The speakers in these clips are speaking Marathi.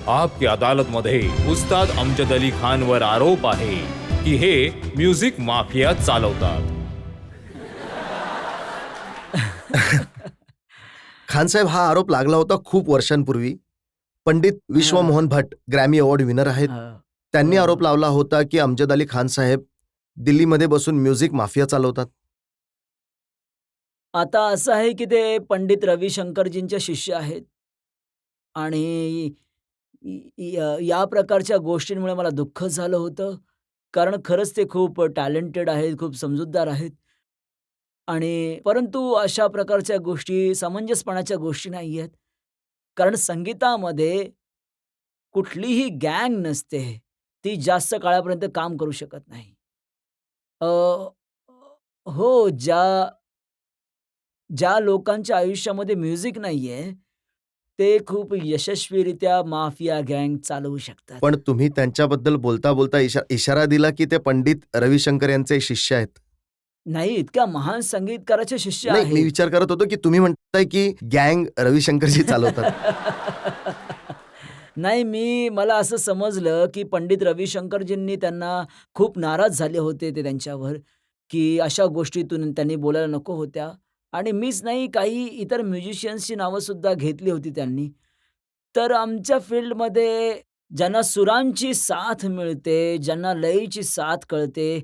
आपकी अदालत मध्ये उस्ताद अमजद अली खान वर आरोप आहे की हे म्युझिक माफिया चालवतात. खानसाहेब, हा आरोप लागला होता खूप वर्षांपूर्वी. पंडित विश्वमोहन भट ग्रॅमी अवॉर्ड विनर आहेत. त्यांनी आरोप लावला होता की अमजद अली खान साहेब दिल्लीमध्ये बसून म्युझिक माफिया चालवतात. आता असं आहे की ते पंडित रविशंकरजींचे शिष्य आहेत आणि या प्रकारच्या गोष्टींमुळे मला दुःख झालं होतं. कारण खरंच ते खूप टॅलेंटेड आहेत, खूप समजूतदार आहेत आणि परंतु अशा प्रकारच्या गोष्टी समंजसपणाच्या गोष्टी नाही आहेत. कारण संगीतामध्ये कुठलीही गँग नसते. ती जास्त काळापर्यंत काम करू शकत नाही. अ, हो, ज्या ज्या लोकांच्या आयुष्यामध्ये म्युझिक नाहीये, ते खूप यशस्वीरित्या माफिया गँग चालवू शकतात. पण तुम्ही त्यांच्याबद्दल बोलता बोलता इशारा दिला की ते पंडित रविशंकर यांचे शिष्य आहेत. नाही, इतक्या महान संगीतकाराचे शिष्य नाही, मी आहेत. विचार करत होतो की तुम्ही म्हणताय की गँग रविशंकरजी चालवतात. नाही, मला असं समजलं, की पंडित रविशंकरजींनी त्यांना खूप नाराज झाले होते ते त्यांच्यावर, की अशा गोष्टीतून त्यांनी बोलायला नको होत्या आणि मीच नाही, काही इतर म्युझिशियन्सची नावंसुद्धा घेतली होती त्यांनी. तर आमच्या फील्डमध्ये ज्यांना सुरांची साथ मिळते, ज्यांना लयीची साथ कळते,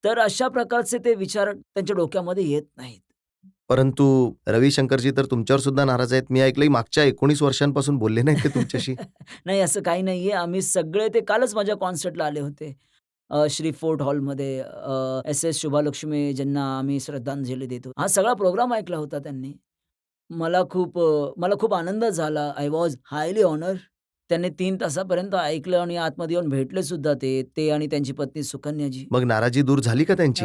तर अशा प्रकारचे ते विचार त्यांच्या डोक्यामध्ये येत नाहीत. परंतु रविशंकरजी तर तुमच्यावर सुद्धा नाराज आहेत. मी ऐकलंय मागच्या 19 वर्षांपासून बोलले नाहीत ते तुमच्याशी. नाही, असं काही नाहीये. आम्ही सगळे ते कालच माझ्या कॉन्सर्टला आले होते. श्री फोर्ट हॉलमध्ये एस.एस. शुभालक्ष्मी ज्यांना आम्ही श्रद्धांजली देतो. हा सगळा प्रोग्राम ऐकला होता त्यांनी. मला खूप आनंद झाला. I was highly honoured. त्यांनी 3 तासापर्यंत ऐकलं आणि आतमध्ये येऊन भेटले सुद्धा ते आणि त्यांची पत्नी सुकन्याजी. मग नाराजी दूर झाली का त्यांची?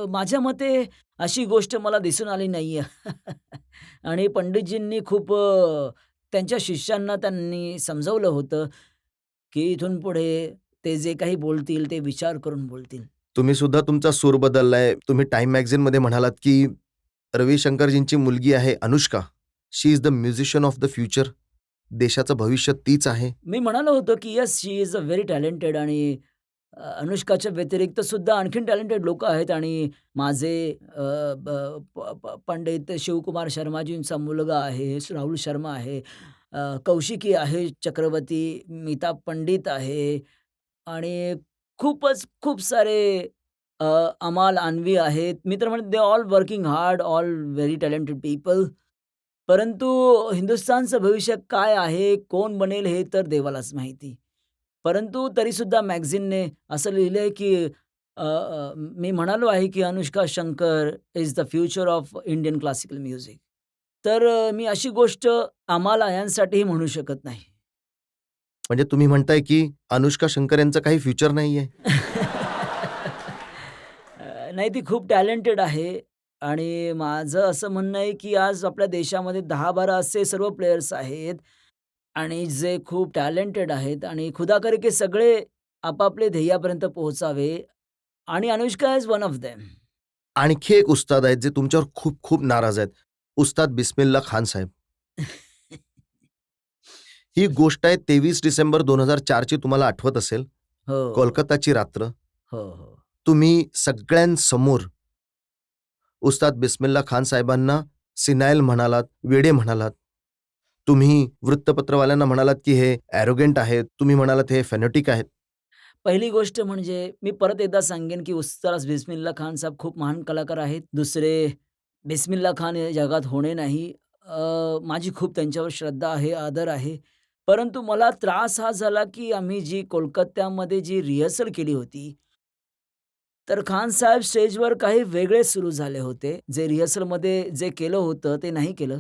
माझ्या मते अशी गोष्ट मला दिसून आली नाहीये. आणि पंडितजींनी खूप त्यांच्या शिष्यांना त्यांनी समजावलं होतं, की इथून पुढे ते जे काही बोलतील ते विचार करून बोलतील. तुम्ही सुद्धा तुमचा सूर बदललाय. तुम्ही टाइम मॅगझिनमध्ये म्हणालात की रविशंकरजींची मुलगी आहे Anushka. She is the musician of the future. देशाचं भविष्य तीच आहे. मी म्हणालो होतो, की yes she is a very talented आणि अनुष्काच्या व्यतिरिक्त सुद्धा आणखीन टॅलेंटेड लोकं आहेत आणि माझे अ, ब प प पंडित शिवकुमार शर्माजींचा मुलगा आहे, राहुल शर्मा आहे, कौशिकी आहे चक्रवर्ती, मीता पंडित आहे आणि खूप सारे अ, अमाल आणवी आहेत. मी तर म्हणेन they all working hard, all very talented people. परंतु हिंदुस्थानचं भविष्य काय आहे, कोण बनेल हे तर देवालाच माहिती. परंतु तरीसुद्धा मॅगझिनने असं लिहिलंय, की मी म्हणालो आहे, की Anushka Shankar is the future of Indian classical music. तर मी अशी गोष्ट आम्हाला यांसाठीही म्हणू शकत नाही. म्हणजे तुम्ही म्हणताय की अनुष्का शंकर यांचं काही फ्युचर नाहीये. नाही, ती खूप टॅलेंटेड आहे आणि माझं असं म्हणणं आहे, की आज आपल्या देशामध्ये 10-12 असे सर्व प्लेयर्स आहेत आणि जे खूप टॅलेंटेड आहेत आणि खुदा करे की सगळे आपापले ध्येयापर्यंत पोहोचावे आणि Anushka is one of them. आणखी एक उस्ताद आहेत जे तुमच्यावर खूप खूप नाराज आहेत. उस्ताद बिस्मिल्ला खान साहेब. ही गोष्ट आहे 23 डिसेंबर 2004 ची. तुम्हाला आठवत असेल. हो. कोलकाताची रात्र. हो, हो. तुम्ही सगळ्यांसमोर उस्ताद बिस्मिल्ला खान साहेबांना सिनायल म्हणालात, वेडे म्हणालात. तुम्ही वृत्तपत्रवाल्यांना म्हणालात की हे ॲरोगंट आहेत. तुम्ही म्हणालात हे फेनोटिक आहेत. पहिली गोष्ट म्हणजे मी परत एकदा सांगेन, की उस्ताद बिस्मिल्ला खान साहेब खूप महान कलाकार आहेत. दुसरे बिस्मिल्ला खान या जगात होणे नाही. माझी खूप त्यांच्यावर श्रद्धा आहे, आदर आहे. परंतु मला त्रास हा झाला, की आम्ही जी कोलकात्यामध्ये जी रिहर्सल केली होती, तर खान साहेब स्टेजवर काही वेगळेच सुरू झाले होते. जे रिहर्सलमध्ये जे केलं होतं ते नाही केलं.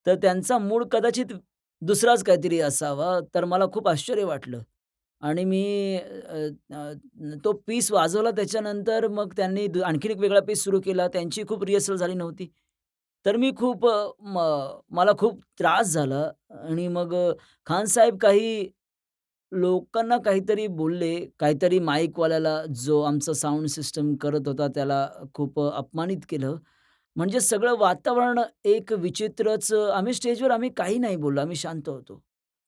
तर त्यांचा मूड कदाचित दुसराच काहीतरी असावा. तर मला खूप आश्चर्य वाटलं. आणि मी तो पीस वाजवला त्याच्यानंतर मग त्यांनी आणखीन एक वेगळा पीस सुरू केला. त्यांची खूप रिहर्सल झाली नव्हती. तर मी खूप मला खूप त्रास झाला आणि मग खान साहेब काही लोकांना काहीतरी बोलले. काहीतरी माईकवाल्याला जो आमचं साउंड सिस्टम करत होता त्याला खूप अपमानित केलं. म्हणजे सगळं वातावरण एक विचित्रच आम्ही स्टेजवर काही नाही बोललो. आम्ही शांत होतो.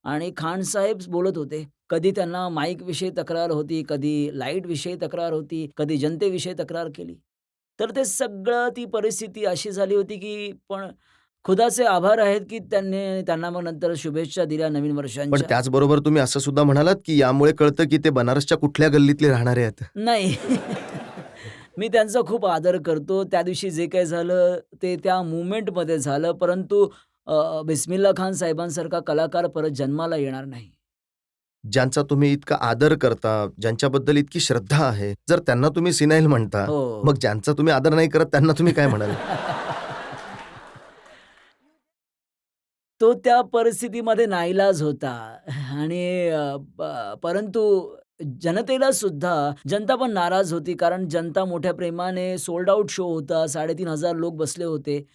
आणि खान साहेब बोलत होते. कधी त्यांना माईकविषयी तक्रार होती, कधी लाईटविषयी तक्रार होती, कधी जनतेविषयी तक्रार केली. तर ते सगळं ती परिस्थिती अशी झाली होती, की पण खुदाचे आभार आहेत, की त्यांना मग नंतर शुभेच्छा दिल्या नवीन पण वर्षांच्या. त्याचबरोबर तुम्ही असं सुद्धा म्हणालात, की यामुळे कळतं, की ते बनारसच्या कुठल्या गल्लीतले राहणारे आहेत. नाही. मी त्यांचा खूप आदर करतो. त्या दिवशी जे काही झालं ते त्या मोमेंटमध्ये झालं. परंतु बिस्मिल्ला खान साहेबांसारखा कलाकार परत जन्माला येणार नाही. ज्यांचा तुम्ही इतका आदर करता, ज्यांच्याबद्दल इतकी श्रद्धा आहे, जर त्यांना तुम्ही सिनाईल म्हणता, हो. मग ज्यांचा तुम्ही आदर नाही करत त्यांना तुम्ही काय म्हणाल? तो त्या परिस्थितीमध्ये नाईलाज होता आणि परंतु जनतेला सुद्धा जनता पण नाराज होती. कारण जनता मोठ्या प्रेमाने सोल्ड आउट शो होता. 3,500 लोक बसले होते.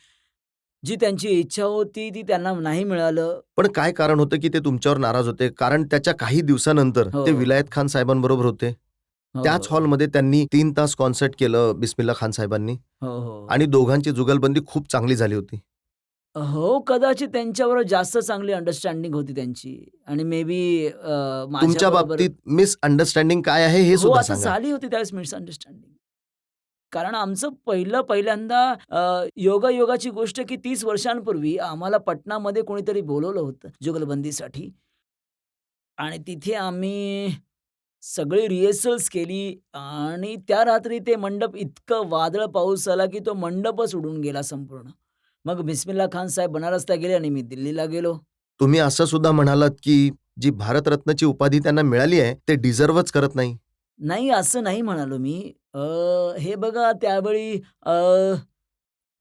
जी त्यांची इच्छा होती ती त्यांना नाही मिळालं. पण काय कारण होतं, की ते तुमच्यावर नाराज होते? कारण त्याच्या काही दिवसानंतर हो. ते विलायत खान साहेबांबरोबर होते. हो, त्याच हो. हॉलमध्ये त्यांनी 3 तास कॉन्सर्ट केलं बिस्मिल्ला खान साहेबांनी हो, हो. आणि दोघांची जुगलबंदी खूप चांगली झाली होती. हो, कदाचित त्यांच्याबरोबर जास्त चांगली अंडरस्टँडिंग होती त्यांची आणि मे बी तुमच्या माझ्याबरोबर बाबतीत मिसअंडरस्टँडिंग काय आहे हे हो, सुद्धा असं सांगा? झाली होती त्यावेळेस मिसअंडरस्टँडिंग. कारण आमचं पहिल्यांदा योगायोगाची गोष्ट की 30 वर्षांपूर्वी आम्हाला पटनामध्ये कोणीतरी बोलावलं होतं जुगलबंदीसाठी आणि तिथे आम्ही सगळी रिहर्सल्स केली आणि त्या रात्री ते मंडप इतकं वादळ पाऊस आला की तो मंडपच उडून गेला संपूर्ण. मग बिस्मिल्ला खान साहेब बनारसला गेले आणि मी दिल्लीला गेलो. तुम्ही असं सुद्धा म्हणालात, की जी भारतरत्नची उपाधी त्यांना मिळाली आहे, ते डिझर्व्हच करत नाही. नाही, असं नाही म्हणालो मी. अ, हे बघा त्यावेळी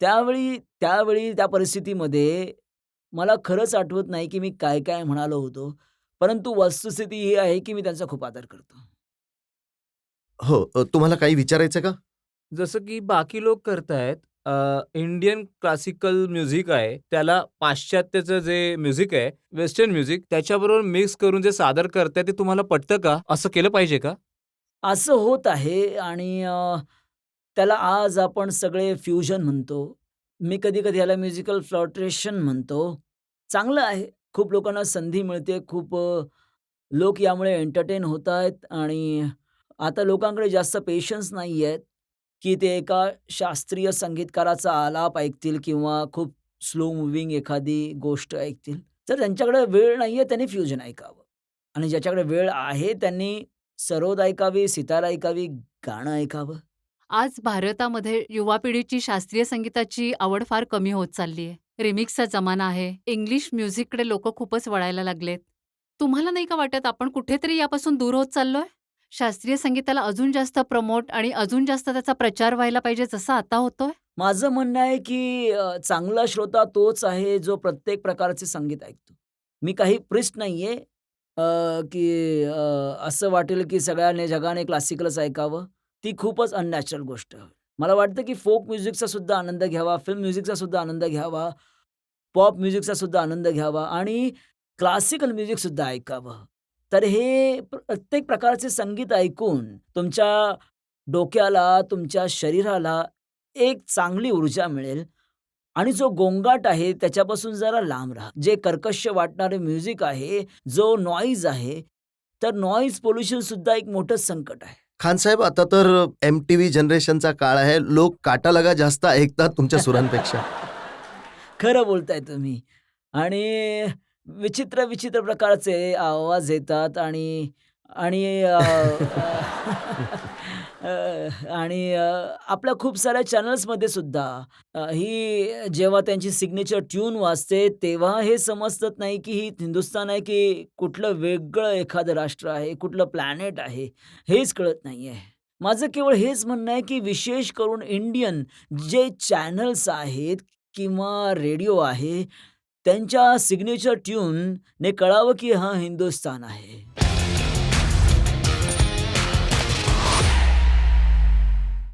त्यावेळी त्या परिस्थितीमध्ये मला खरंच आठवत नाही, की मी काय-काय म्हणालो होतो. परंतु वस्तुस्थिती ही आहे, की मी त्यांचा खूप आदर करतो. हो, तुम्हाला काही विचारायचं का? जसं की बाकी लोक करतायत, इंडियन क्लासिकल म्युझिक आहे, त्याला पाश्चात्याचं जे म्युझिक आहे, वेस्टर्न म्युझिक त्याच्याबरोबर मिक्स करून जे सादर करताय ते तुम्हाला पटतं का? असं केलं पाहिजे का? असं होत आहे आणि त्याला आज आपण सगळे फ्युजन म्हणतो. मी कधी-कधी याला म्युजिकल फ्लॉट्रेशन म्हणतो. चांगलं आहे. खूप लोकांना संधी मिळते. खूप लोक यामुळे एंटरटेन होतायत आणि आता लोकांकडे जास्त पेशन्स नाही आहेत, की ते एका शास्त्रीय संगीतकाराचा आलाप ऐकतील किंवा खूप स्लो मूव्हिंग एखादी गोष्ट ऐकतील. तर त्यांच्याकडे वेळ नाहीये, त्यांनी फ्युजन ऐकावं आणि ज्याच्याकडे वेळ आहे त्यांनी सरोद ऐकावी, सितार ऐकावी, गाणं ऐकावं. आज भारतामध्ये युवा पिढीची शास्त्रीय संगीताची आवड फार कमी होत चालली आहे. रिमिक्सचा जमाना आहे. इंग्लिश म्युझिककडे लोकं खूपच वळायला लागलेत. तुम्हाला नाही का वाटत आपण कुठेतरी यापासून दूर होत चाललोय? शास्त्रीय संगीताला अजून जास्त प्रमोट आणि अजून जास्त त्याचा प्रचार व्हायला पाहिजे जसा आता होतोय? माझं म्हणणं आहे, की चांगला श्रोता तोच आहे, जो प्रत्येक प्रकारचे संगीत ऐकतो. मी काही प्रिस्ट नाहीये, की असं वाटेल, की सगळ्यांनी जगाने क्लासिकलच ऐकावं. ती खूपच अननॅचरल गोष्ट आहे. मला वाटतं, की फोक म्युझिकचा सुद्धा आनंद घ्यावा, फिल्म म्युझिकचा सुद्धा आनंद घ्यावा, पॉप म्युझिकचा सुद्धा आनंद घ्यावा आणि क्लासिकल म्युझिकसुद्धा ऐकावं. तर हे प्रत्येक प्रकारचे संगीत ऐकून तुमच्या डोक्याला, तुमच्या शरीराला एक चांगली ऊर्जा मिळेल आणि जो गोंगाट आहे त्याच्यापासून जरा लांब राहा. जे कर्कश वाटणारे म्युझिक आहे, जो नॉईज आहे, तर नॉईज पोल्युशन सुद्धा एक मोठं संकट आहे. खान साहेब, आता तर MTV जनरेशनचा काळ आहे. लोक काटा लगा जास्त ऐकतात तुमच्या सुरांपेक्षा. खरं बोलताय तुम्ही आणि विचित्र प्रकारचे आवाज येतात आणि आणि अ, अ, आणि आपल्या खूप साऱ्या चॅनल्समध्ये सुद्धा ही जेव्हा त्यांची सिग्नेचर ट्यून वाजते, तेव्हा हे समजत नाही, की ही हिंदुस्थान आहे, की कुठलं वेगळं एखादं राष्ट्र आहे, कुठलं प्लॅनेट आहे, हेच कळत नाहीये. माझं केवळ हेच म्हणणं आहे, की विशेष करून इंडियन जे चॅनल्स आहेत किंवा रेडिओ आहे, त्यांच्या सिग्नेचर ट्यूनने कळावं, की हा हिंदुस्थान आहे.